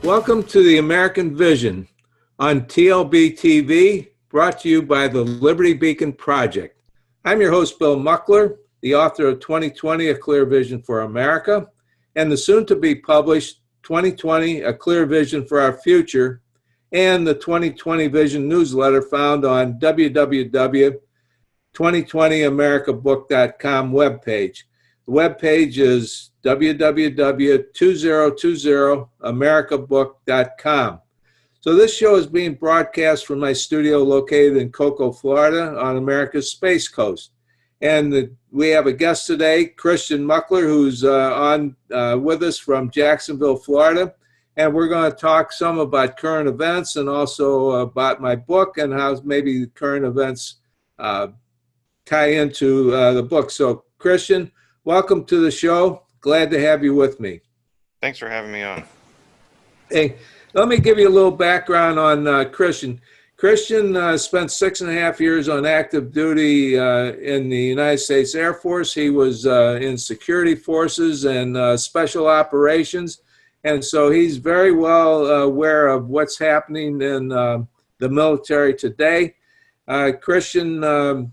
Welcome to the American Vision on TLBTV, brought to you by the Liberty Beacon Project. I'm your host, Bill Muckler, the author of 2020, A Clear Vision for America, and the soon-to-be published 2020, A Clear Vision for Our Future, and the 2020 Vision newsletter found on www.2020americabook.com webpage. The webpage is www.2020americabook.com. So this show is being broadcast from my studio located in Cocoa, Florida, on America's Space Coast. And we have a guest today, Christian Muckler, who's on with us from Jacksonville, Florida. And we're going to talk some about current events and also about my book and how maybe the current events tie into the book. So, Christian, welcome to the show. Glad to have you with me. Thanks for having me on. Hey, let me give you a little background on Christian. Christian spent 6.5 years on active duty in the United States Air Force. He was in security forces and special operations. And so he's very well aware of what's happening in the military today. Christian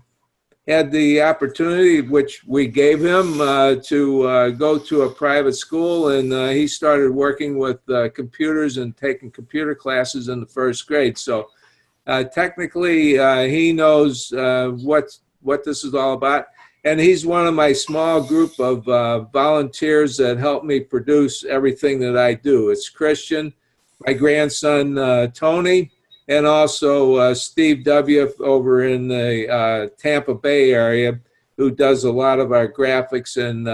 had the opportunity, which we gave him, to go to a private school, and he started working with computers and taking computer classes in the first grade. So technically, he knows what this is all about. And he's one of my small group of volunteers that help me produce everything that I do. It's Christian, my grandson, Tony, and also Steve W. over in the Tampa Bay area, who does a lot of our graphics. And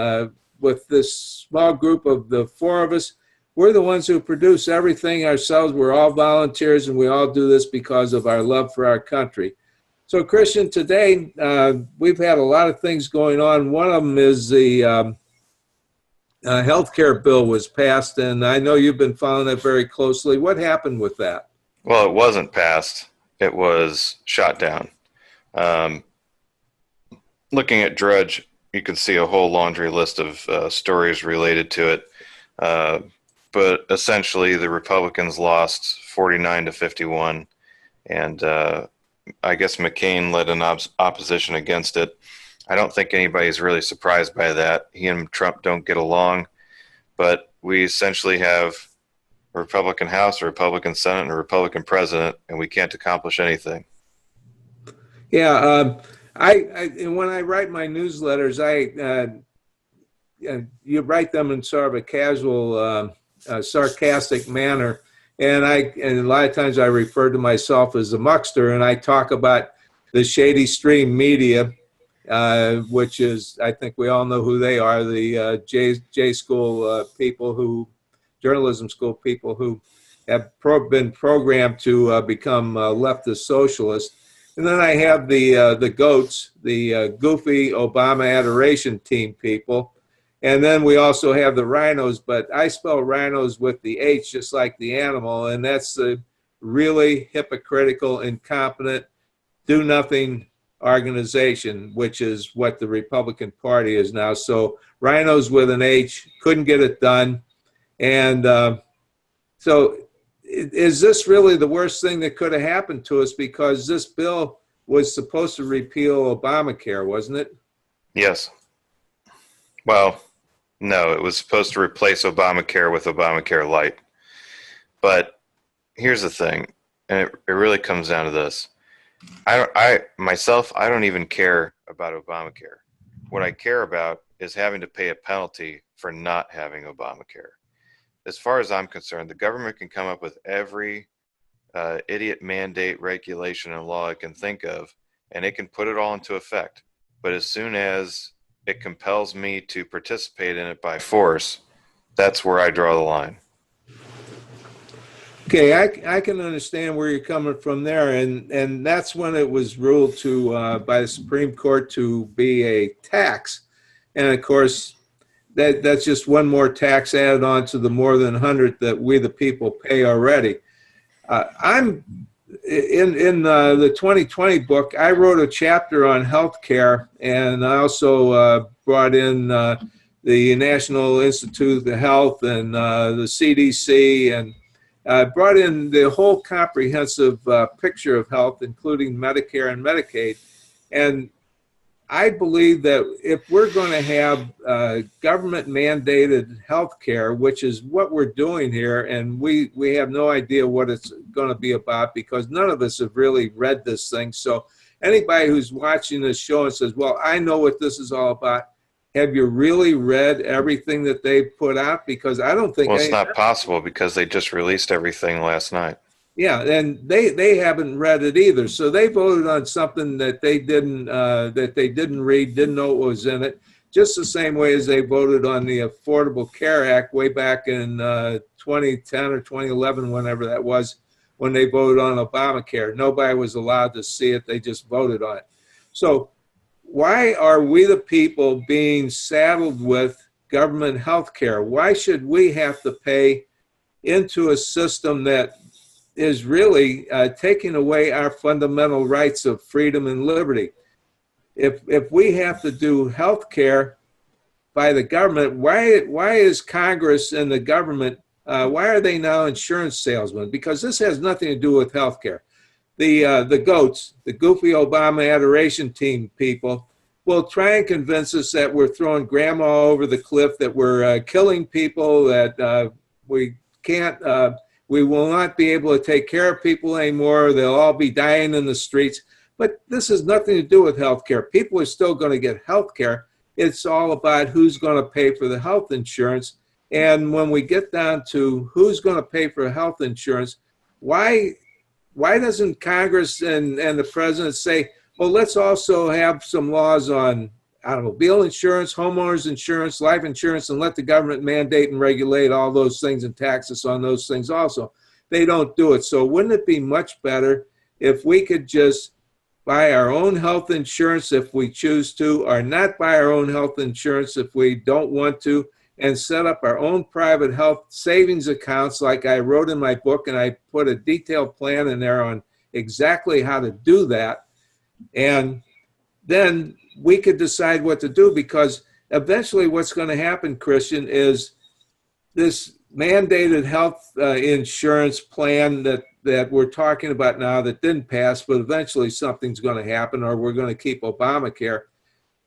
with this small group of the four of us, we're the ones who produce everything ourselves. We're all volunteers, and we all do this because of our love for our country. So, Christian, today we've had a lot of things going on. One of them is the healthcare bill was passed, and I know you've been following it very closely. What happened with that? Well, it wasn't passed. It was shot down. Looking at Drudge, you can see a whole laundry list of stories related to it. But essentially, the Republicans lost 49-51, and I guess McCain led an opposition against it. I don't think anybody's really surprised by that. He and Trump don't get along, but we essentially have a Republican House, a Republican Senate, and a Republican President, and we can't accomplish anything. Yeah, when I write my newsletters, you write them in sort of a casual, sarcastic manner. And a lot of times I refer to myself as the Muckster, and I talk about the Shady Stream media, which is, I think we all know who they are, the J School people journalism school people who have been programmed to become leftist socialists. And then I have the goats, the goofy Obama adoration team people. And then we also have the rhinos, but I spell rhinos with the H just like the animal, and that's the really hypocritical, incompetent, do-nothing organization, which is what the Republican Party is now. So rhinos with an H, couldn't get it done. And so is this really the worst thing that could have happened to us? Because this bill was supposed to repeal Obamacare, wasn't it? Yes. Well, no, it was supposed to replace Obamacare with Obamacare Light. But here's the thing, and it really comes down to this. I don't even care about Obamacare. What I care about is having to pay a penalty for not having Obamacare. As far as I'm concerned, the government can come up with every idiot mandate, regulation, and law it can think of, and it can put it all into effect. But as soon as it compels me to participate in it by force, that's where I draw the line. Okay, I can understand where you're coming from there, and that's when it was ruled to by the Supreme Court to be a tax, and of course that's just one more tax added on to the more than 100 that we the people pay already. I'm in the 2020 book. I wrote a chapter on healthcare, and I also brought in the National Institute of Health and the CDC and brought in the whole comprehensive picture of health, including Medicare and Medicaid. And I believe that if we're going to have government-mandated health care, which is what we're doing here, and we have no idea what it's going to be about because none of us have really read this thing. So anybody who's watching this show and says, well, I know what this is all about, have you really read everything that they put out? Because I don't think... Well, it's not possible because they just released everything last night. Yeah, and they haven't read it either. So they voted on something that they didn't read, didn't know what was in it, just the same way as they voted on the Affordable Care Act way back in 2010 or 2011, whenever that was, when they voted on Obamacare. Nobody was allowed to see it. They just voted on it. So why are we the people being saddled with government health care? Why should we have to pay into a system that is really taking away our fundamental rights of freedom and liberty? If we have to do health care by the government, why is Congress and the government, why are they now insurance salesmen? Because this has nothing to do with health care. The goats, the goofy Obama adoration team people, will try and convince us that we're throwing grandma over the cliff, that we're killing people, that we can't... we will not be able to take care of people anymore. They'll all be dying in the streets. But this has nothing to do with health care. People are still going to get health care. It's all about who's going to pay for the health insurance. And when we get down to who's going to pay for health insurance, why doesn't Congress and the president say, well, let's also have some laws on automobile insurance, homeowners insurance, life insurance, and let the government mandate and regulate all those things and tax us on those things also? They don't do it. So wouldn't it be much better if we could just buy our own health insurance if we choose to, or not buy our own health insurance if we don't want to, and set up our own private health savings accounts like I wrote in my book, and I put a detailed plan in there on exactly how to do that. And then we could decide what to do, because eventually what's going to happen, Christian, is this mandated health insurance plan that we're talking about now that didn't pass, but eventually something's going to happen, or we're going to keep Obamacare.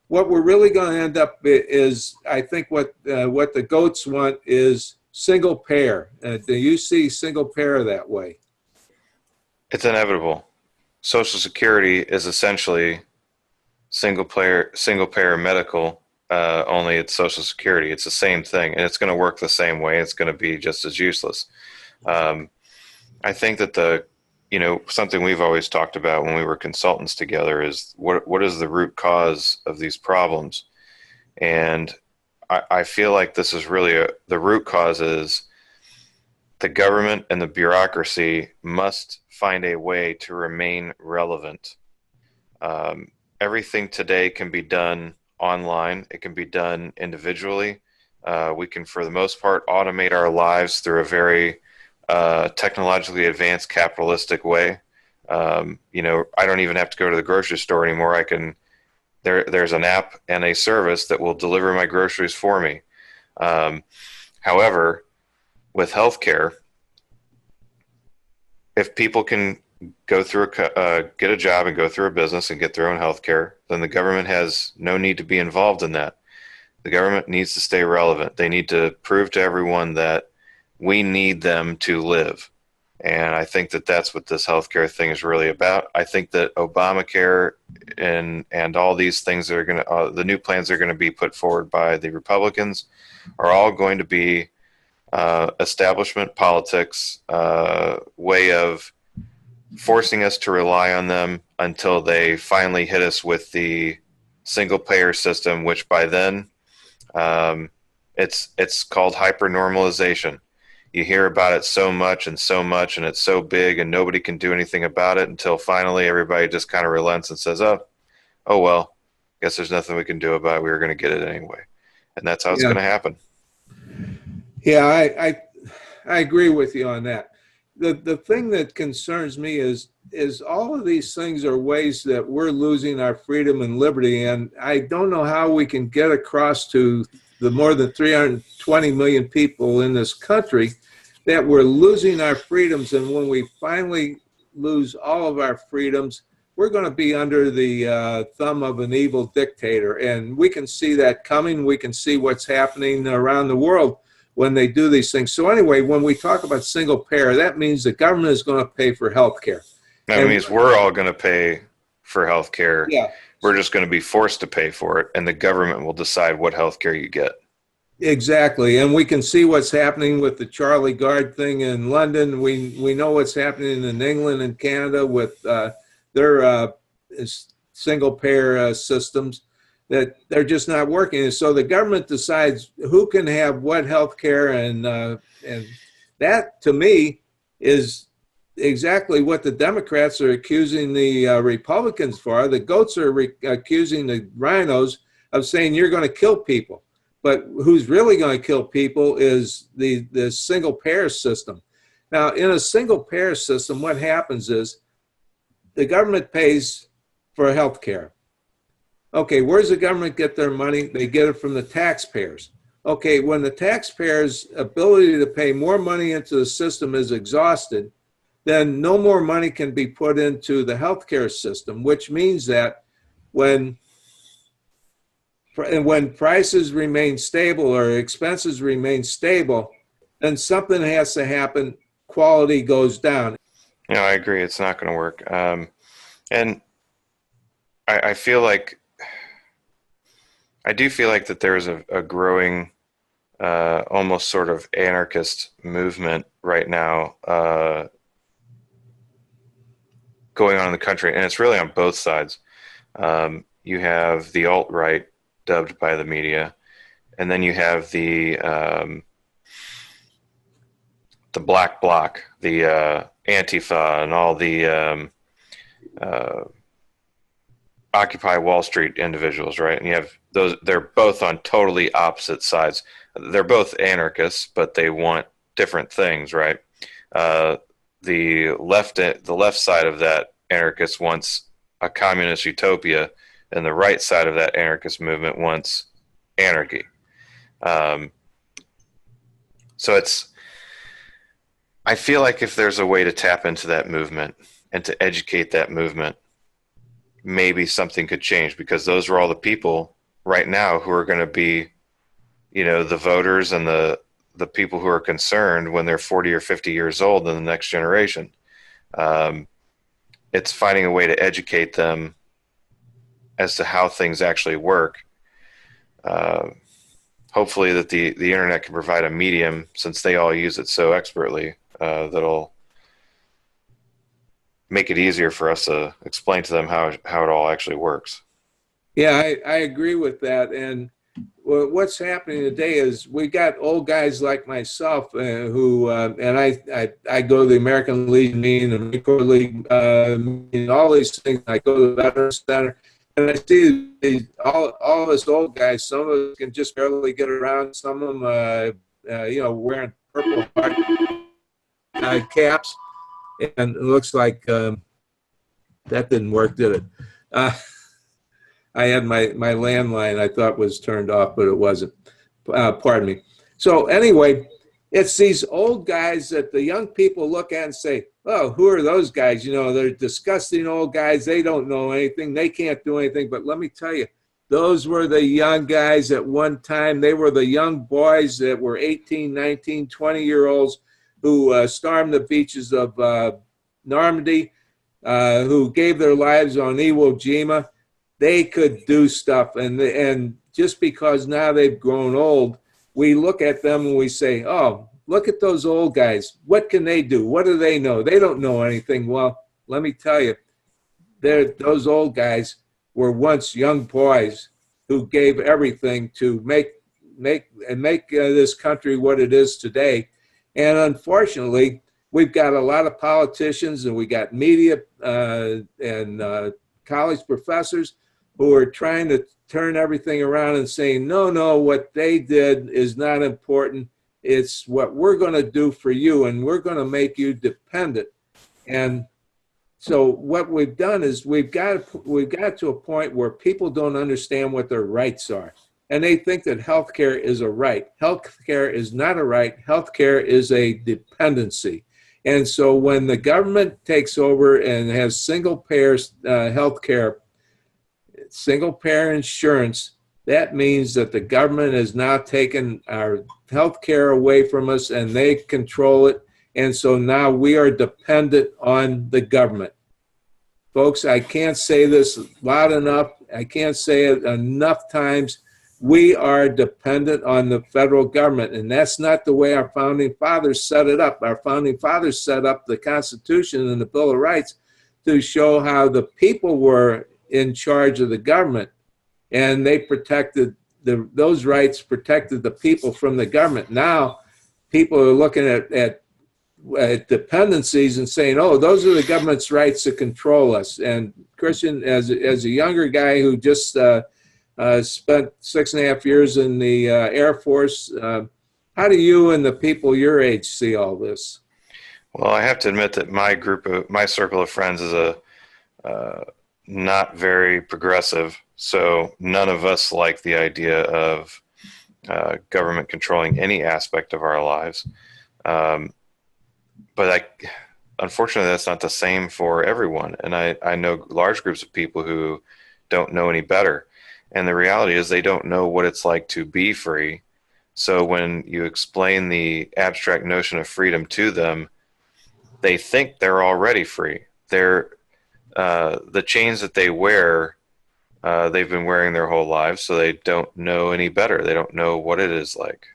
What we're really going to end up is, I think what the goats want is single payer. Do you see single payer that way? It's inevitable. Social Security is essentially single payer medical, only it's Social Security. It's the same thing, and it's going to work the same way. It's going to be just as useless. I think that something we've always talked about when we were consultants together is what is the root cause of these problems? And I feel like this is really the root cause is the government and the bureaucracy must find a way to remain relevant. Everything today can be done online. It can be done individually. We can, for the most part, automate our lives through a very technologically advanced capitalistic way. I don't even have to go to the grocery store anymore. There's an app and a service that will deliver my groceries for me. However, with healthcare, if people can go through get a job and go through a business and get their own health care, then the government has no need to be involved in that. The government needs to stay relevant. They need to prove to everyone that we need them to live. And I think that that's what this healthcare thing is really about. I think that Obamacare and all these things that are going to, the new plans that are going to be put forward by the Republicans are all going to be establishment politics, way of forcing us to rely on them until they finally hit us with the single payer system, which by then it's called hyper-normalization. You hear about it so much, and it's so big, and nobody can do anything about it until finally everybody just kind of relents and says, oh well, guess there's nothing we can do about it. We were going to get it anyway. And that's how it's going to happen. Yeah, I agree with you on that. The thing that concerns me is all of these things are ways that we're losing our freedom and liberty, and I don't know how we can get across to the more than 320 million people in this country that we're losing our freedoms, and when we finally lose all of our freedoms, we're going to be under the thumb of an evil dictator. And we can see that coming. We can see what's happening around the world when they do these things. So anyway, when we talk about single payer, that means the government is going to pay for health care. That means we're all going to pay for health care. Yeah. We're just going to be forced to pay for it, and the government will decide what health care you get. Exactly. And we can see what's happening with the Charlie Gard thing in London. We know what's happening in England and Canada with their single payer systems, that they're just not working. And so the government decides who can have what health care, and that to me is exactly what the Democrats are accusing the Republicans for. The goats are accusing the rhinos of saying you're going to kill people. But who's really going to kill people is the single payer system. Now, in a single payer system, what happens is the government pays for health care. Okay, where does the government get their money? They get it from the taxpayers. Okay, when the taxpayers' ability to pay more money into the system is exhausted, then no more money can be put into the healthcare system, which means that when prices remain stable or expenses remain stable, then something has to happen. Quality goes down. Yeah, I agree. It's not going to work. And I feel like, I do feel like that there is a growing, almost sort of anarchist movement right now going on in the country, and it's really on both sides. You have the alt-right, dubbed by the media, and then you have the black bloc, the Antifa, and all the Occupy Wall Street individuals, right? And you have those; they're both on totally opposite sides. They're both anarchists, but they want different things, right? The left side of that anarchist wants a communist utopia, and the right side of that anarchist movement wants anarchy. So I feel like if there's a way to tap into that movement and to educate that movement, maybe something could change, because those are all the people right now who are going to be, the voters and the people who are concerned when they're 40 or 50 years old in the next generation. It's finding a way to educate them as to how things actually work. Hopefully that the internet can provide a medium, since they all use it so expertly, that'll make it easier for us to explain to them how it all actually works. Yeah, I agree with that. And what's happening today is we got old guys like myself who, and I go to the American Legion meeting, the Marine Corps League, all these things. I go to the Veterans Center, and I see all of us old guys. Some of us can just barely get around. Some of them, wearing purple heart caps, and it looks like that didn't work, did it? I had my landline I thought was turned off, but it wasn't. Pardon me. So anyway, it's these old guys that the young people look at and say, oh, who are those guys? They're disgusting old guys. They don't know anything. They can't do anything. But let me tell you, those were the young guys at one time. They were the young boys that were 18, 19, 20-year-olds who stormed the beaches of Normandy, who gave their lives on Iwo Jima. They could do stuff, and just because now they've grown old, we look at them and we say, oh, look at those old guys. What can they do? What do they know? They don't know anything. Well, let me tell you, those old guys were once young boys who gave everything to make this country what it is today. And unfortunately, we've got a lot of politicians, and we got media and college professors who are trying to turn everything around and saying, no, what they did is not important. It's what we're going to do for you, and we're going to make you dependent. And so what we've done is we've got to a point where people don't understand what their rights are. and they think that healthcare is a right. Healthcare is not a right. Healthcare is a dependency. And so when the government takes over and has single payer healthcare, single payer insurance, that means that the government has now taken our healthcare away from us and they control it. And so now we are dependent on the government. Folks, I can't say this loud enough. I can't say it enough times. We are dependent on the federal government, and that's not the way our founding fathers set it up. Our founding fathers set up the Constitution and the Bill of Rights to show how the people were in charge of the government, and they protected those rights, protected the people from the government. Now, people are looking at dependencies and saying, oh, those are the government's rights to control us. And Christian, as a younger guy who just spent 6.5 years in the Air Force, how do you and the people your age see all this? Well, I have to admit that my circle of friends is not very progressive. So none of us like the idea of government controlling any aspect of our lives. But unfortunately, that's not the same for everyone. And I know large groups of people who don't know any better. And the reality is they don't know what it's like to be free. So when you explain the abstract notion of freedom to them, they think they're already free. They're the chains that they wear, they've been wearing their whole lives, so they don't know any better. They don't know what it is like.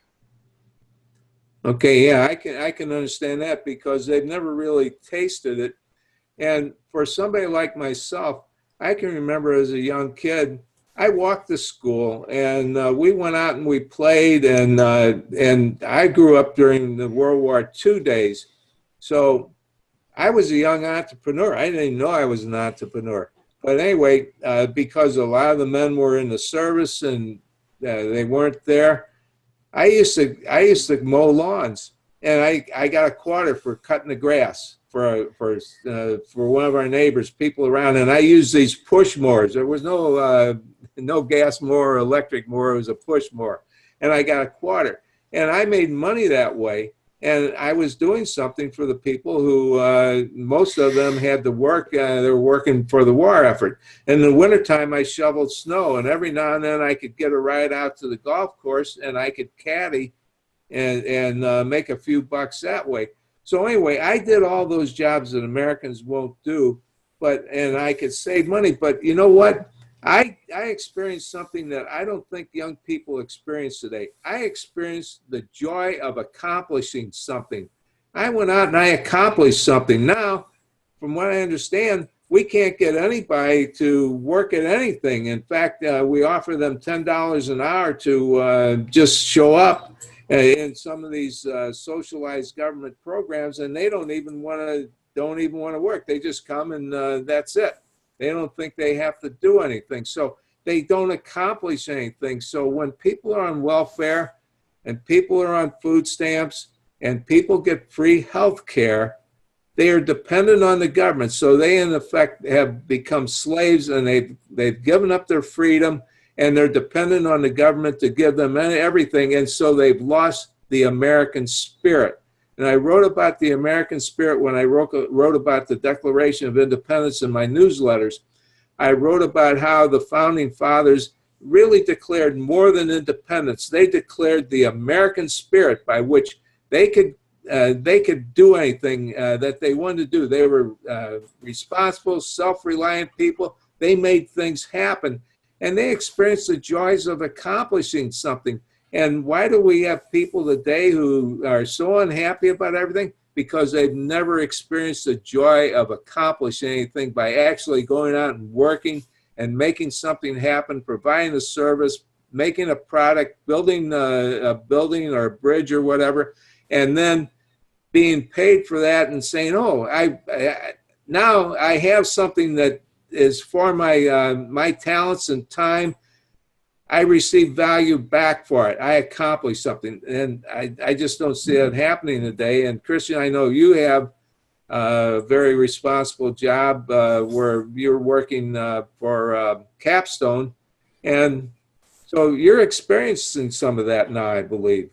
Okay, yeah, I can understand that because they've never really tasted it. And for somebody like myself, I can remember as a young kid, I walked to school and we went out and we played, and I grew up during the World War II days. So I was a young entrepreneur. I didn't even know I was an entrepreneur. But anyway, because a lot of the men were in the service and they weren't there, I used to mow lawns, and I got a quarter for cutting the grass for one of our neighbors, people around, and I used these push mowers. There was no gas mower or electric mower. It was a push mower, and I got a quarter, and I made money that way. And I was doing something for the people who, most of them had to work. They were working for the war effort. In the wintertime, I shoveled snow. And every now and then, I could get a ride out to the golf course, and I could caddy and make a few bucks that way. So anyway, I did all those jobs that Americans won't do, and I could save money. But you know what? I experienced something that I don't think young people experience today. I experienced the joy of accomplishing something. I went out and I accomplished something. Now, from what I understand, we can't get anybody to work at anything. In fact, we offer them $10 an hour to just show up in some of these socialized government programs, and they don't even want to work. They just come and that's it. They don't think they have to do anything. So they don't accomplish anything. So when people are on welfare and people are on food stamps and people get free health care, they are dependent on the government. So they, in effect, have become slaves, and they've given up their freedom, and they're dependent on the government to give them everything. And so they've lost the American spirit. And I wrote about the American spirit when I wrote about the Declaration of Independence in my newsletters. I wrote about how the Founding Fathers really declared more than independence. They declared the American spirit by which they could do anything that they wanted to do. They were responsible, self-reliant people. They made things happen, and they experienced the joys of accomplishing something. And why do we have people today who are so unhappy about everything? Because they've never experienced the joy of accomplishing anything by actually going out and working and making something happen, providing a service, making a product, building a building or a bridge or whatever, and then being paid for that and saying, oh, now I have something that is for my talents and time. I receive value back for it. I accomplished something. And I just don't see it happening today. And Christian, I know you have a very responsible job where you're working for Capstone. And So you're experiencing some of that now, I believe.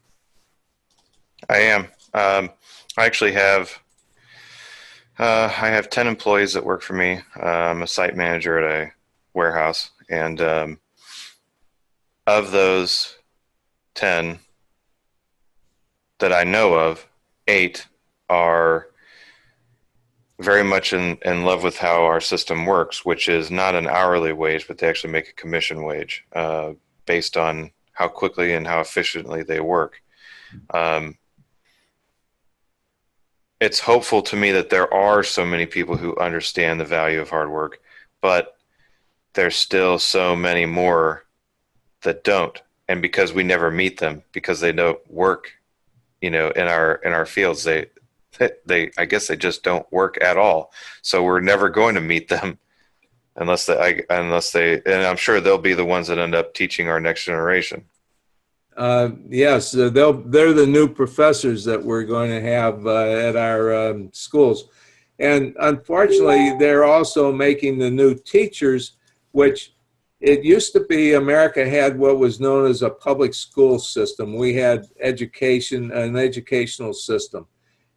I am. I actually have, I have 10 employees that work for me. I'm a site manager at a warehouse, and of those 10 that I know of, 8 are very much in love with how our system works, which is not an hourly wage, but they actually make a commission wage based on how quickly and how efficiently they work. It's hopeful to me that there are so many people who understand the value of hard work, but there's still so many more that don't. And because we never meet them, because they don't work, in our fields, they I guess they just don't work at all. So we're never going to meet them unless they, and I'm sure they'll be the ones that end up teaching our next generation. Yes, they're the new professors that we're going to have at our schools. And unfortunately, they're also making the new teachers, which it used to be America had what was known as a public school system. We had an educational system.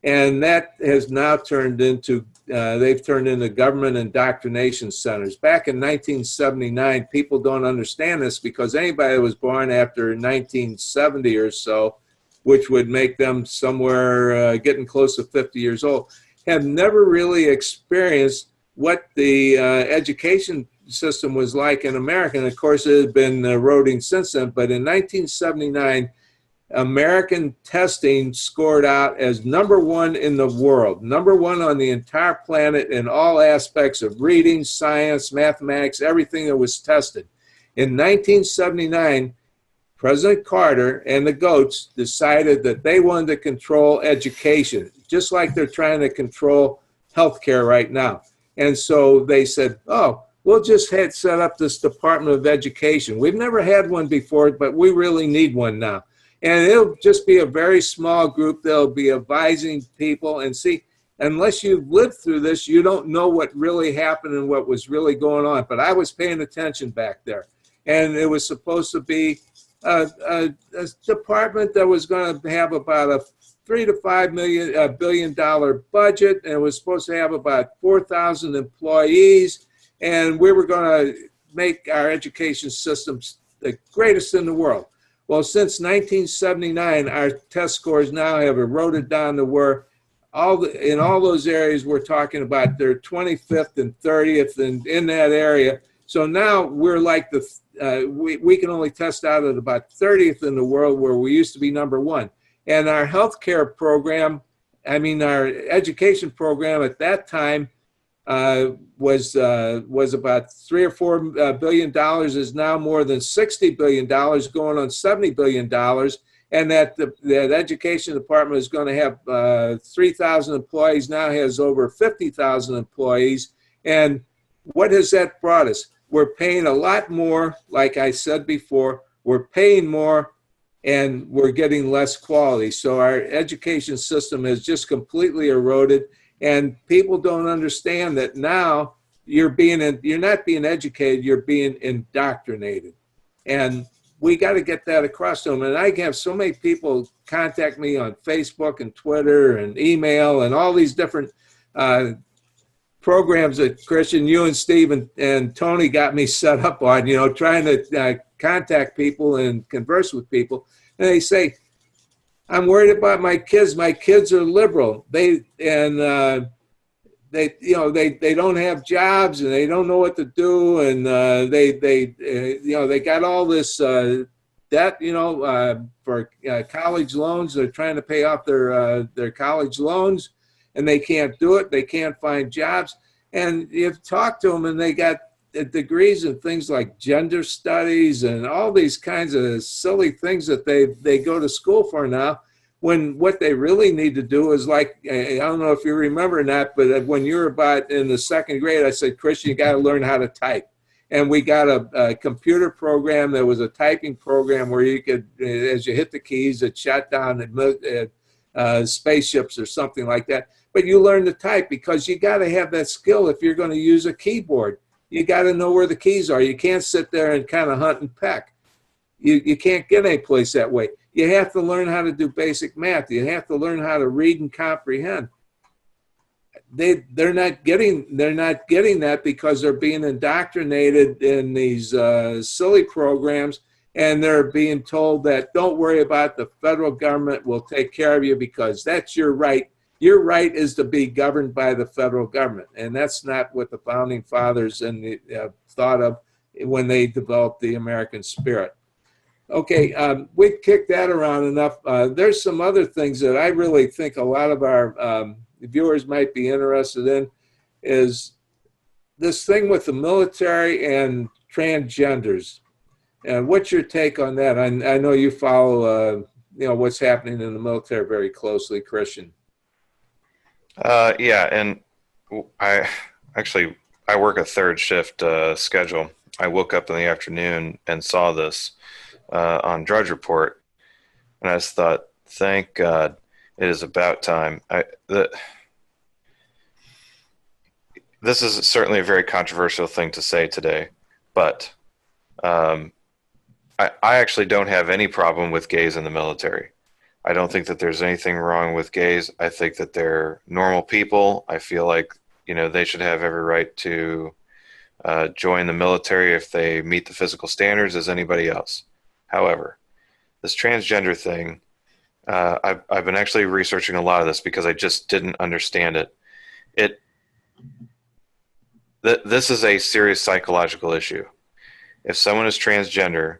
And that has now turned into, they've turned into government indoctrination centers. Back in 1979, people don't understand this because anybody that was born after 1970 or so, which would make them somewhere getting close to 50 years old, have never really experienced what the education system was like in America. And of course, it has been eroding since then. But in 1979, American testing scored out as #1 in the world, #1 on the entire planet in all aspects of reading, science, mathematics, everything that was tested. In 1979, President Carter and the GOATs decided that they wanted to control education, just like they're trying to control healthcare right now. And so they said, oh, we'll just set up this Department of Education. We've never had one before, but we really need one now. And it'll just be a very small group. They'll be advising people. And see, unless you've lived through this, you don't know what really happened and what was really going on. But I was paying attention back there. And it was supposed to be a department that was going to have about a $3 to $5 billion budget. And it was supposed to have about 4,000 employees. And we were going to make our education systems the greatest in the world. Well, since 1979, our test scores now have eroded down to where in all those areas we're talking about they're 25th and 30th in that area. So now we're like we can only test out at about 30th in the world, where we used to be #1. And our healthcare program, our education program at that time was about $3 or $4 billion, is now more than $60 billion, going on $70 billion. And that education department is going to have 3,000 employees, now has over 50,000 employees. And what has that brought us? We're paying a lot more, like I said before, we're paying more and we're getting less quality. So our education system has just completely eroded. And people don't understand that now you're not being educated, you're being indoctrinated. And we got to get that across to them. And I have so many people contact me on Facebook and Twitter and email and all these different programs that Christian, you and Steve and Tony got me set up on, trying to contact people and converse with people. And they say, I'm worried about my kids. My kids are liberal. They don't have jobs and they don't know what to do. And they got all this debt, for college loans. They're trying to pay off their college loans, and they can't do it. They can't find jobs. And you've talked to them, and they got degrees in things like gender studies and all these kinds of silly things that they go to school for now, when what they really need to do is, like, I don't know if you remember or not, but when you were about in the 2nd grade, I said, Christian, you got to learn how to type. And we got a computer program that was a typing program where you could, as you hit the keys, it shut down spaceships or something like that. But you learn to type because you got to have that skill if you're going to use a keyboard. You got to know where the keys are. You can't sit there and kind of hunt and peck. You can't get any place that way. You have to learn how to do basic math. You have to learn how to read and comprehend. They're not getting that because they're being indoctrinated in these silly programs, and they're being told that don't worry about the federal government will take care of you because that's your right. Your right is to be governed by the federal government, and that's not what the founding fathers thought of when they developed the American spirit. Okay, we kicked that around enough. There's some other things that I really think a lot of our viewers might be interested in, is this thing with the military and transgenders. And what's your take on that? I know you follow, what's happening in the military very closely, Christian. Yeah, and I work a third shift schedule. I woke up in the afternoon and saw this on Drudge Report, and I just thought, thank God, it is about time. This is certainly a very controversial thing to say today, but I actually don't have any problem with gays in the military. I don't think that there's anything wrong with gays. I think that they're normal people. I feel like, they should have every right to join the military if they meet the physical standards as anybody else. However, this transgender thing, I've been actually researching a lot of this because I just didn't understand it. This is a serious psychological issue. If someone is transgender,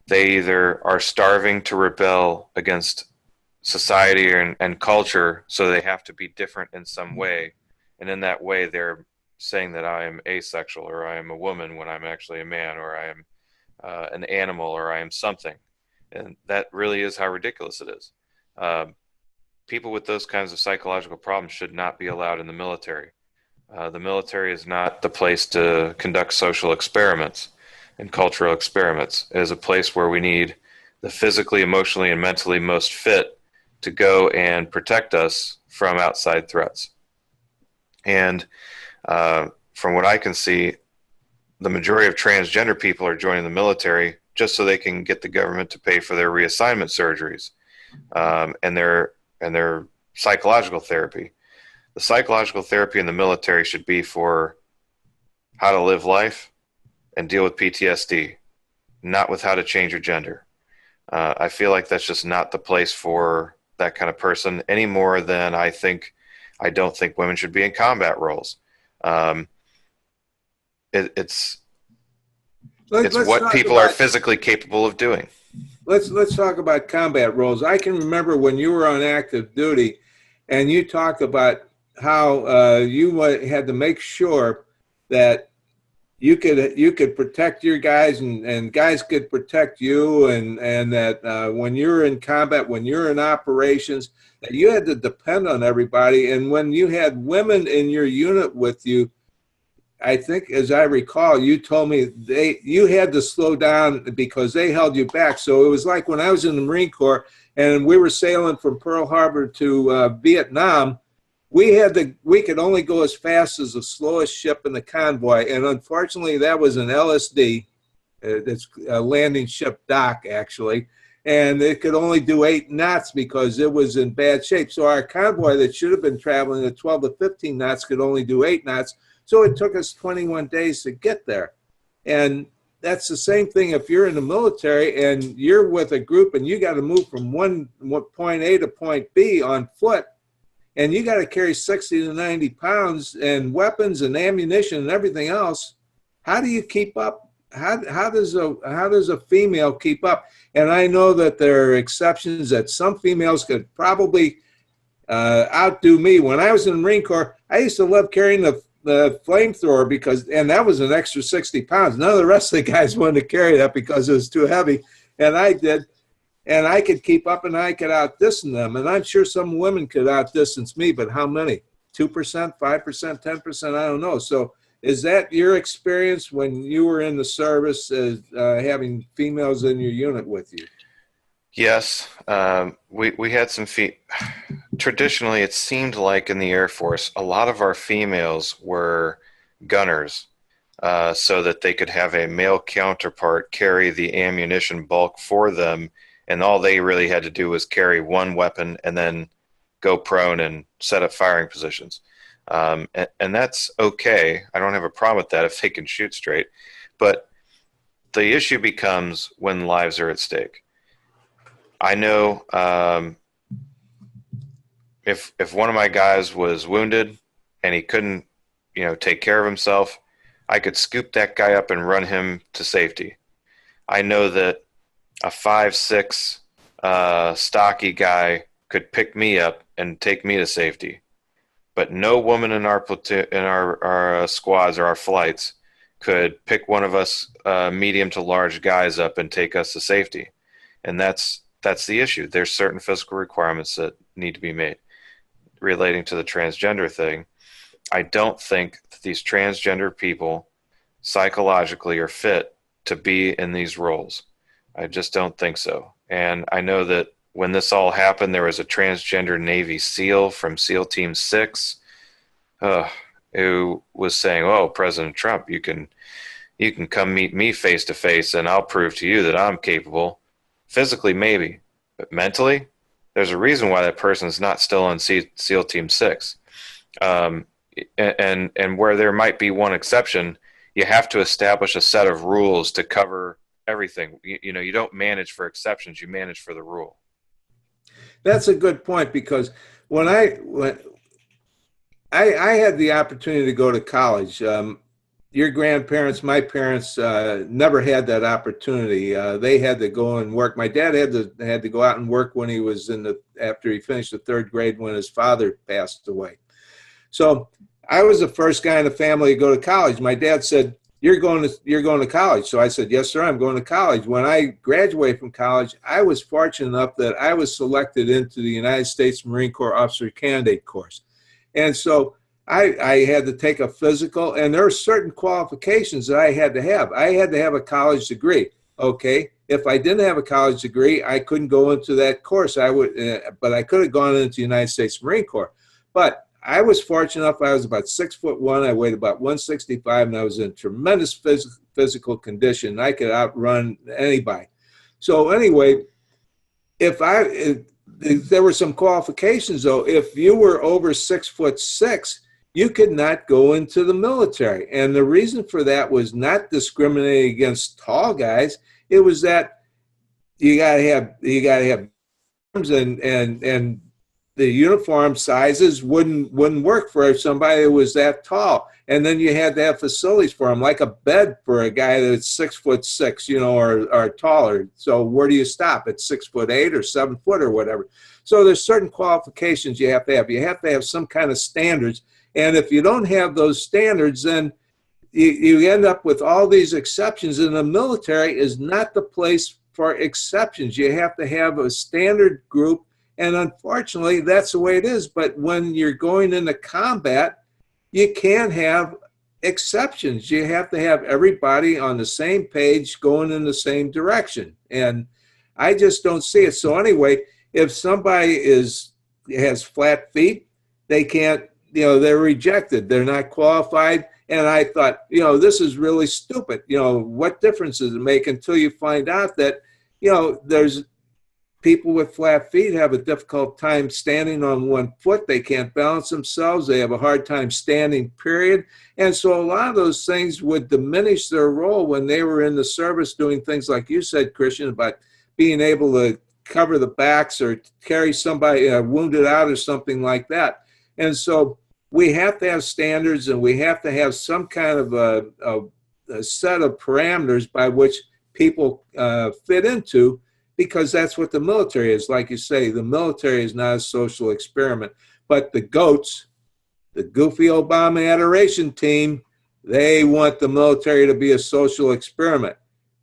they either are starving to rebel against society and culture, so they have to be different in some way. And in that way, they're saying that I am asexual, or I am a woman when I'm actually a man, or I am an animal, or I am something. And that really is how ridiculous it is. People with those kinds of psychological problems should not be allowed in the military. The military is not the place to conduct social experiments and cultural experiments. It is a place where we need the physically, emotionally, and mentally most fit to go and protect us from outside threats. And from what I can see, the majority of transgender people are joining the military just so they can get the government to pay for their reassignment surgeries and their psychological therapy. The psychological therapy in the military should be for how to live life and deal with PTSD, not with how to change your gender. I feel like that's just not the place for that kind of person any more than I don't think women should be in combat roles. It's what people are physically capable of doing. Let's talk about combat roles. I can remember when you were on active duty, and you talked about how you had to make sure that you could protect your guys, and guys could protect you, and that when you're in combat, when you're in operations, that you had to depend on everybody. And when you had women in your unit with you, I think, as I recall, you told me you had to slow down because they held you back. So it was like when I was in the Marine Corps and we were sailing from Pearl Harbor to Vietnam, we could only go as fast as the slowest ship in the convoy. And unfortunately, that was an LSD. It's a landing ship dock, actually. And it could only do 8 knots because it was in bad shape. So our convoy that should have been traveling at 12 to 15 knots could only do 8 knots. So it took us 21 days to get there. And that's the same thing if you're in the military and you're with a group and you got to move from one point A to point B on foot, and you got to carry 60 to 90 pounds and weapons and ammunition and everything else. How do you keep up? How does a female keep up? And I know that there are exceptions, that some females could probably outdo me. When I was in the Marine Corps, I used to love carrying the flamethrower and that was an extra 60 pounds. None of the rest of the guys wanted to carry that because it was too heavy. And I did. And I could keep up and I could outdistance them. And I'm sure some women could outdistance me, but how many? 2%, 5%, 10%? I don't know. So is that your experience when you were in the service, as having females in your unit with you? Yes. We had some traditionally, it seemed like in the Air Force, a lot of our females were gunners. so that they could have a male counterpart carry the ammunition bulk for them, and all they really had to do was carry one weapon and then go prone and set up firing positions. And that's okay. I don't have a problem with that if they can shoot straight. But the issue becomes when lives are at stake. I know if one of my guys was wounded and he couldn't, take care of himself, I could scoop that guy up and run him to safety. I know that a 5'6" stocky guy could pick me up and take me to safety, but no woman in our platoon, in our squads or our flights, could pick one of us medium to large guys up and take us to safety. And that's the issue. There's certain physical requirements that need to be made. Relating to the transgender thing, I don't think that these transgender people psychologically are fit to be in these roles. I just don't think so. And I know that when this all happened, there was a transgender Navy SEAL from SEAL Team 6 who was saying, "Oh, President Trump, you can come meet me face to face and I'll prove to you that I'm capable." Physically, maybe, but mentally, there's a reason why that person is not still on SEAL Team 6. And where there might be one exception, you have to establish a set of rules to cover everything. You don't manage for exceptions, you manage for the rule. That's a good point, because when I had the opportunity to go to college. Your grandparents, my parents, never had that opportunity. They had to go and work. My dad had to go out and work when he was after he finished the third grade, when his father passed away. So I was the first guy in the family to go to college. My dad said, "You're going to college." So I said, "Yes, sir, I'm going to college." When I graduated from college, I was fortunate enough that I was selected into the United States Marine Corps Officer Candidate course. And so I had to take a physical, and there are certain qualifications that I had to have. I had to have a college degree. Okay, if I didn't have a college degree, I couldn't go into that course. But I could have gone into the United States Marine Corps. But I was fortunate enough. I was about 6'1". I weighed about 165, and I was in tremendous physical condition. I could outrun anybody. So anyway, if there were some qualifications, though. If you were over 6'6", you could not go into the military. And the reason for that was not discriminating against tall guys. It was that you gotta have arms, and the uniform sizes wouldn't work for somebody who was that tall. And then you had to have facilities for them, like a bed for a guy that's 6'6", or taller. So where do you stop? At 6'8" or 7 foot or whatever. So there's certain qualifications you have to have. You have to have some kind of standards. And if you don't have those standards, then you end up with all these exceptions. And the military is not the place for exceptions. You have to have a standard group. And unfortunately, that's the way it is. But when you're going into combat, you can't have exceptions. You have to have everybody on the same page going in the same direction. And I just don't see it. So anyway, if somebody has flat feet, they can't, they're rejected. They're not qualified. And I thought, this is really stupid. What difference does it make until you find out that, there's people with flat feet have a difficult time standing on one foot. They can't balance themselves. They have a hard time standing, period. And so a lot of those things would diminish their role when they were in the service, doing things like you said, Christian, about being able to cover the backs or carry somebody wounded out or something like that. And so we have to have standards, and we have to have some kind of a set of parameters by which people fit into, because that's what the military is. Like you say, the military is not a social experiment. But the goats, the goofy Obama adoration team, they want the military to be a social experiment.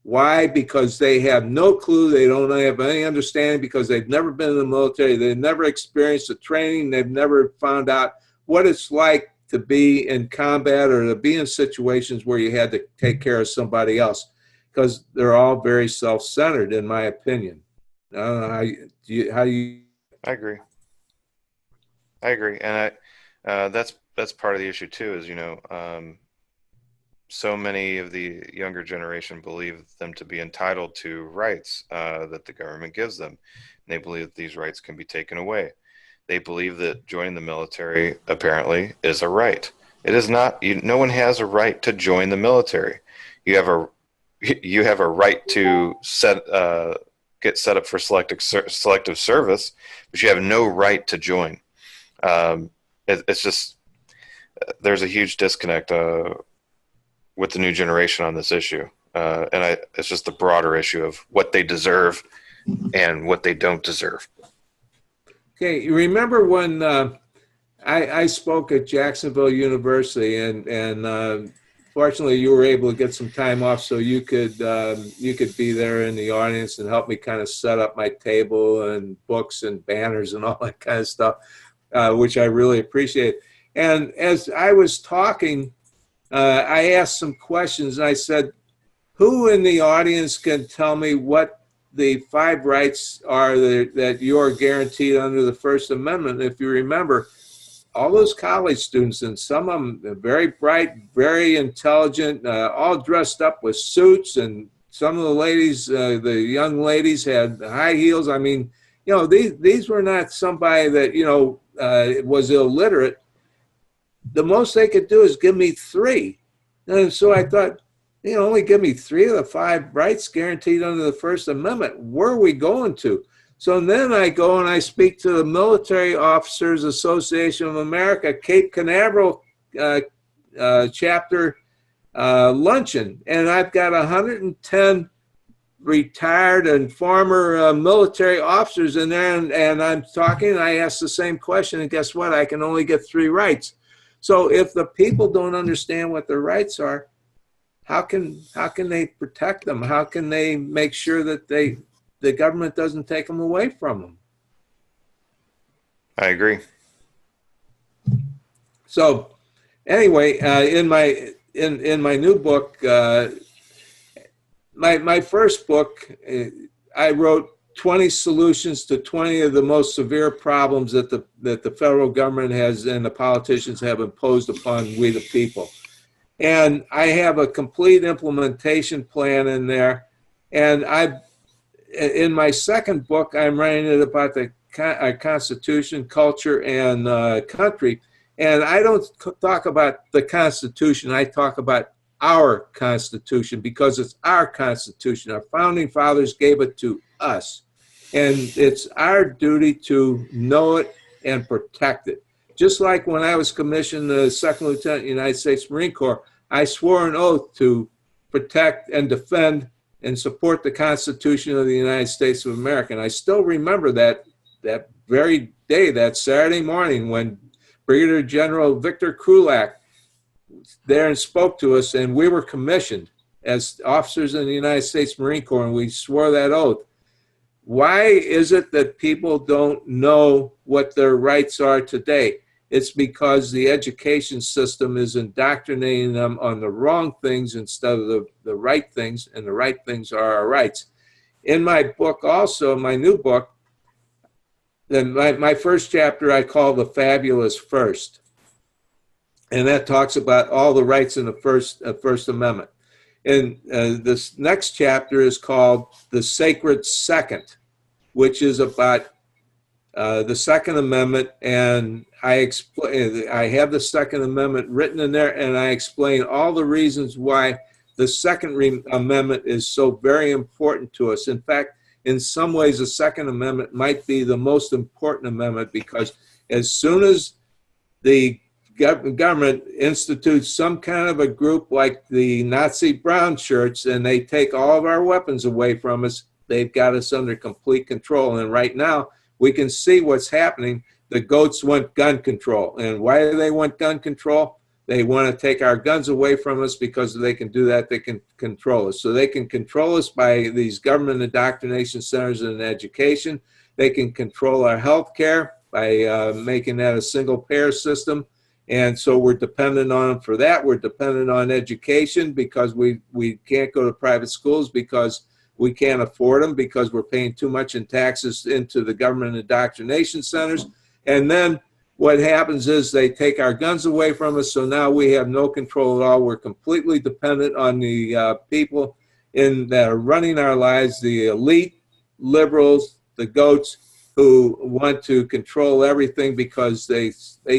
Why? Because they have no clue. They don't have any understanding, because they've never been in the military. They've never experienced the training. They've never found out what it's like to be in combat or to be in situations where you had to take care of somebody else, because they're all very self-centered, in my opinion. I don't know how you. I agree. And that's part of the issue too. Is so many of the younger generation believe them to be entitled to rights that the government gives them. And they believe that these rights can be taken away. They believe that joining the military apparently is a right. It is not. No one has a right to join the military. You have a right to get set up for selective service, but you have no right to join. It's just there's a huge disconnect with the new generation on this issue, and it's just the broader issue of what they deserve and what they don't deserve. Okay, you remember when I spoke at Jacksonville University, and fortunately you were able to get some time off so you could be there in the audience and help me kind of set up my table and books and banners and all that kind of stuff, which I really appreciate. And as I was talking, I asked some questions, and I said, who in the audience can tell me what the 5 rights are that you're guaranteed under the First Amendment? If you remember, all those college students, and some of them are very bright, very intelligent, all dressed up with suits, and some of the ladies, the young ladies, had high heels. I mean, you know, these were not somebody that, you know, was illiterate. The most they could do is give me 3. And so I thought, you know, only give me 3 of the 5 rights guaranteed under the First Amendment. Where are we going to? So then I go and I speak to the Military Officers Association of America, Cape Canaveral chapter luncheon. And I've got 110 retired and former military officers in there. And I'm talking, and I ask the same question. And guess what? I can only get 3 rights. So if the people don't understand what their rights are, how can they protect them? How can they make sure that the government doesn't take them away from them? I agree. So anyway, in my new book, my first book, I wrote 20 solutions to 20 of the most severe problems that the federal government has and the politicians have imposed upon we the people. And I have a complete implementation plan in there. And in my second book, I'm writing it about the Constitution, culture, and country. And I don't talk about the Constitution. I talk about our Constitution, because it's our Constitution. Our founding fathers gave it to us. And it's our duty to know it and protect it. Just like when I was commissioned the Second Lieutenant of the United States Marine Corps, I swore an oath to protect and defend and support the Constitution of the United States of America. And I still remember that very day, that Saturday morning, when Brigadier General Victor Krulak there and spoke to us, and we were commissioned as officers in the United States Marine Corps, and we swore that oath. Why is it that people don't know what their rights are today? It's because the education system is indoctrinating them on the wrong things instead of the right things, and the right things are our rights. In my book also, my new book, then my first chapter I call The Fabulous First. And that talks about all the rights in the First Amendment. And this next chapter is called The Sacred Second, which is about the Second Amendment, and I have the Second Amendment written in there, and I explain all the reasons why the Second Amendment is so very important to us. In fact, in some ways, the Second Amendment might be the most important amendment, because as soon as the government institutes some kind of a group like the Nazi brown shirts, and they take all of our weapons away from us, they've got us under complete control. And right now, we can see what's happening. The goats want gun control. And why do they want gun control? They want to take our guns away from us, because they can do that, they can control us. So they can control us by these government indoctrination centers and education. They can control our health care by making that a single-payer system. And so we're dependent on them for that. We're dependent on education, because we can't go to private schools because we can't afford them, because we're paying too much in taxes into the government indoctrination centers. And then what happens is they take our guns away from us, so now we have no control at all. We're completely dependent on the people that are running our lives, the elite, liberals, the goats, who want to control everything because they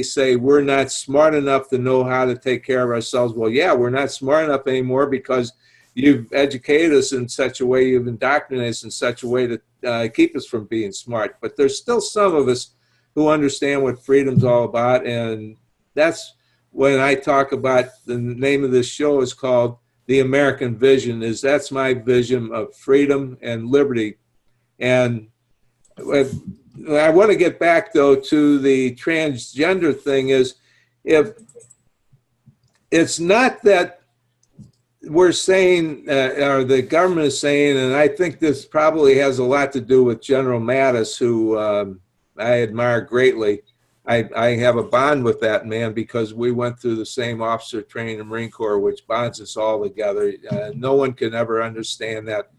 say we're not smart enough to know how to take care of ourselves. Well, yeah, we're not smart enough anymore because you've educated us in such a way, you've indoctrinated us in such a way to keep us from being smart. But there's still some of us who understand what freedom's all about, and that's when I talk about, the name of this show is called The American Vision. That's my vision of freedom and liberty. And I want to get back, though, to the transgender thing. Is if it's not that we're saying, or the government is saying, and I think this probably has a lot to do with General Mattis, who I admire greatly. I have a bond with that man because we went through the same officer training in the Marine Corps, which bonds us all together. No one can ever understand that.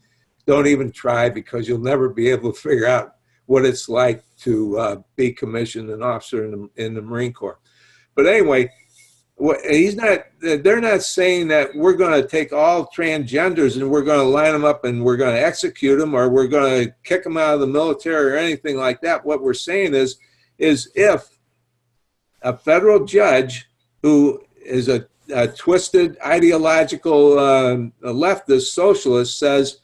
Don't even try, because you'll never be able to figure out what it's like to be commissioned an officer in the Marine Corps. But anyway, they're not saying that we're going to take all transgenders and we're going to line them up and we're going to execute them, or we're going to kick them out of the military or anything like that. What we're saying is if a federal judge who is a twisted ideological leftist socialist says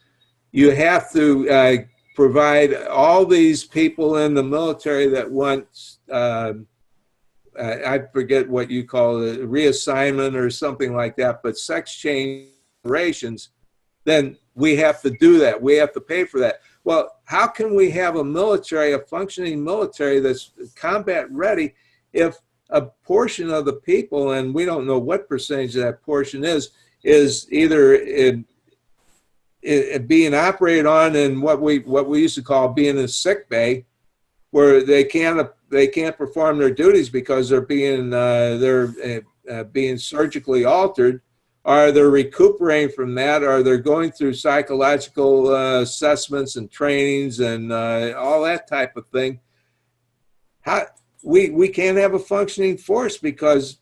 you have to provide all these people in the military that want, I forget what you call it, reassignment or something like that, but sex change operations, then we have to do that. We have to pay for that. Well, how can we have a military, a functioning military that's combat ready, if a portion of the people, and we don't know what percentage of that portion is either being operated on in what we used to call being in sick bay, where they can't perform their duties because they're being surgically altered, or they're recuperating from that, or they're going through psychological assessments and trainings and all that type of thing. We can't have a functioning force because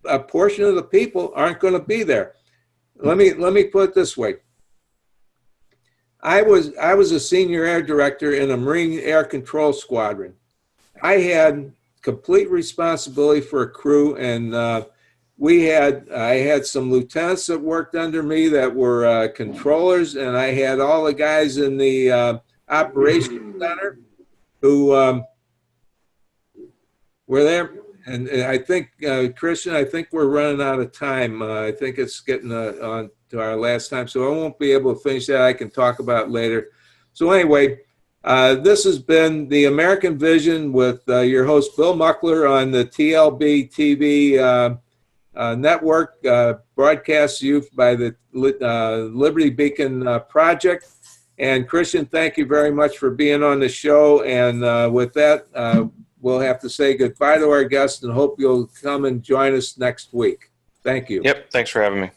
a portion of the people aren't going to be there. Let me put it this way. I was a senior air director in a Marine Air Control Squadron. I had complete responsibility for a crew, and I had some lieutenants that worked under me that were controllers, and I had all the guys in the operations center who were there. And I think, Christian, I think we're running out of time. I think it's getting on to our last time, so I won't be able to finish that. I can talk about it later. So anyway, this has been The American Vision with your host, Bill Muckler, on the TLBTV network, broadcast to you by the Liberty Beacon Project. And Christian, thank you very much for being on the show. And with that, we'll have to say goodbye to our guests and hope you'll come and join us next week. Thank you. Yep. Thanks for having me.